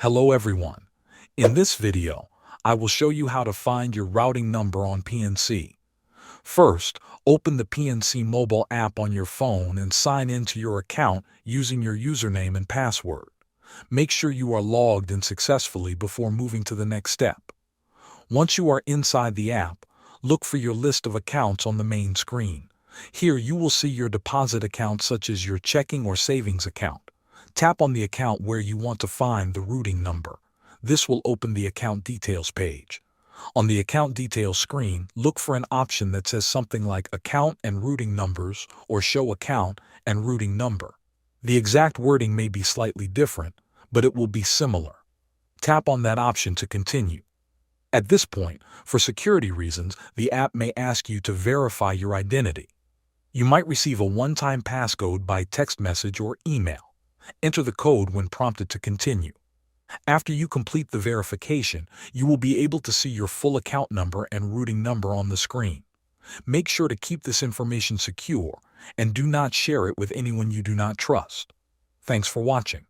Hello everyone. In this video, I will show you how to find your routing number on PNC. First, open the PNC mobile app on your phone and sign into your account using your username and password. Make sure you are logged in successfully before moving to the next step. Once you are inside the app, look for your list of accounts on the main screen. Here you will see your deposit accounts such as your checking or savings account. Tap on the account where you want to find the routing number. This will open the account details page. On the account details screen, look for an option that says something like Account and Routing Numbers or Show Account and Routing Number. The exact wording may be slightly different, but it will be similar. Tap on that option to continue. At this point, for security reasons, the app may ask you to verify your identity. You might receive a one-time passcode by text message or email. Enter the code when prompted to continue. After you complete the verification, you will be able to see your full account number and routing number on the screen. Make sure to keep this information secure and do not share it with anyone you do not trust. Thanks for watching.